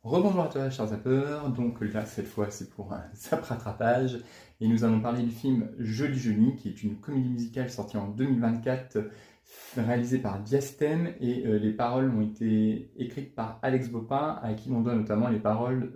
Rebonjour à toi, chers zappeurs. Donc là, cette fois, c'est pour un zap rattrapage. Et nous allons parler du film Joli Joli, qui est une comédie musicale sortie en 2024, réalisée par Diastème. Et les paroles ont été écrites par Alex Bopin, à qui l'on doit notamment les paroles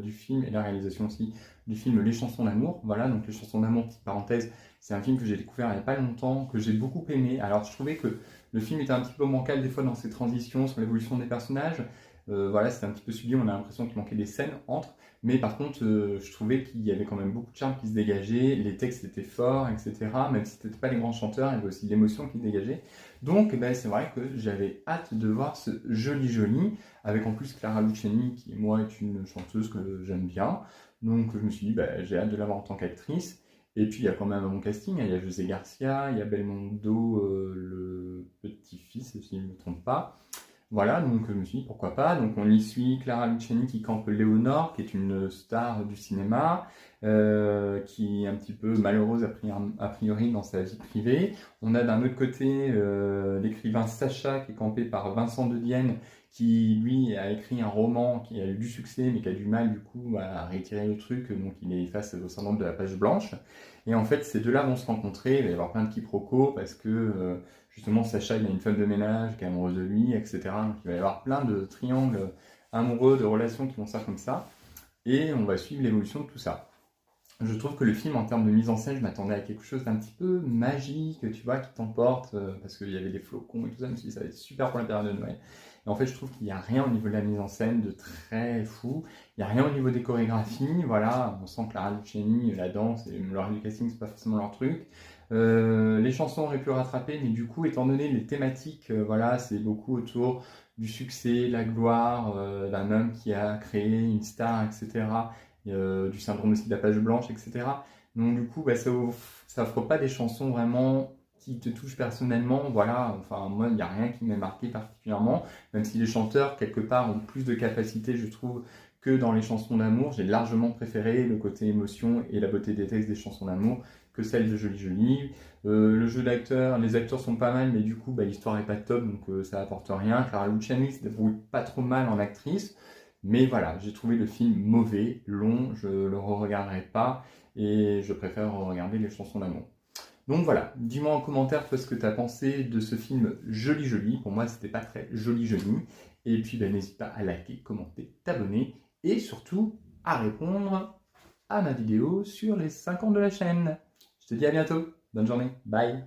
du film et la réalisation aussi du film Les Chansons d'amour. Voilà, donc Les Chansons d'amour, petite parenthèse, c'est un film que j'ai découvert il n'y a pas longtemps, que j'ai beaucoup aimé. Alors, je trouvais que le film était un petit peu bancal des fois dans ses transitions, sur l'évolution des personnages. Voilà, c'était un petit peu subi, on a l'impression qu'il manquait des scènes entre, mais par contre, je trouvais qu'il y avait quand même beaucoup de charme qui se dégageait, les textes étaient forts, etc. Même si c'était pas les grands chanteurs, il y avait aussi de l'émotion qui se dégageait. Donc, ben, c'est vrai que j'avais hâte de voir ce Joli Joli, avec en plus Clara Luciani, qui moi est une chanteuse que j'aime bien. Donc, je me suis dit, ben, j'ai hâte de la voir en tant qu'actrice. Et puis, il y a quand même un bon casting, hein. Il y a José Garcia, il y a Belmondo, le petit-fils, si je ne me trompe pas. Voilà, donc je me suis dit pourquoi pas. Donc on y suit Clara Luciani qui campe Léonore, qui est une star du cinéma, qui est un petit peu malheureuse a priori dans sa vie privée. On a d'un autre côté l'écrivain Sacha qui est campé par Vincent de Dienne, qui lui a écrit un roman qui a eu du succès mais qui a du mal du coup à retirer le truc, donc il est face au syndrome de la page blanche. Et en fait ces deux-là vont se rencontrer, il va y avoir plein de quiproquos parce que justement, Sacha, il a une femme de ménage qui est amoureuse de lui, etc. Donc il va y avoir plein de triangles amoureux, de relations qui vont se faire comme ça. Et on va suivre l'évolution de tout ça. Je trouve que le film, en termes de mise en scène, je m'attendais à quelque chose d'un petit peu magique, tu vois, qui t'emporte, parce qu'il y avait des flocons et tout ça, je me suis dit, ça va être super pour la période de Noël. Et en fait, je trouve qu'il n'y a rien au niveau de la mise en scène de très fou. Il n'y a rien au niveau des chorégraphies. Voilà, on sent que la Luciani, la danse et le reste du casting, c'est pas forcément leur truc. Les chansons auraient pu le rattraper, mais du coup, étant donné les thématiques, voilà, c'est beaucoup autour du succès, la gloire d'un homme qui a créé une star, etc. Du syndrome aussi de la page blanche, etc. Donc du coup, bah, ça offre pas des chansons vraiment qui te touchent personnellement. Voilà, enfin moi, il n'y a rien qui m'a marqué particulièrement, même si les chanteurs, quelque part, ont plus de capacité, je trouve, que dans les chansons d'amour. J'ai largement préféré le côté émotion et la beauté des textes des chansons d'amour que celle de Joli Joli. Le jeu d'acteurs, les acteurs sont pas mal, mais du coup, bah, l'histoire est pas top, donc ça apporte rien. Clara Luciani se débrouille pas trop mal en actrice, mais voilà, j'ai trouvé le film mauvais, long, je le re-regarderai pas, et je préfère regarder les chansons d'amour. Donc voilà, dis-moi en commentaire toi ce que tu as pensé de ce film Joli Joli. Pour moi, c'était pas très joli joli. Et puis, ben, n'hésite pas à liker, commenter, t'abonner et surtout à répondre à ma vidéo sur les 5 ans de la chaîne. Je te dis à bientôt. Bonne journée. Bye.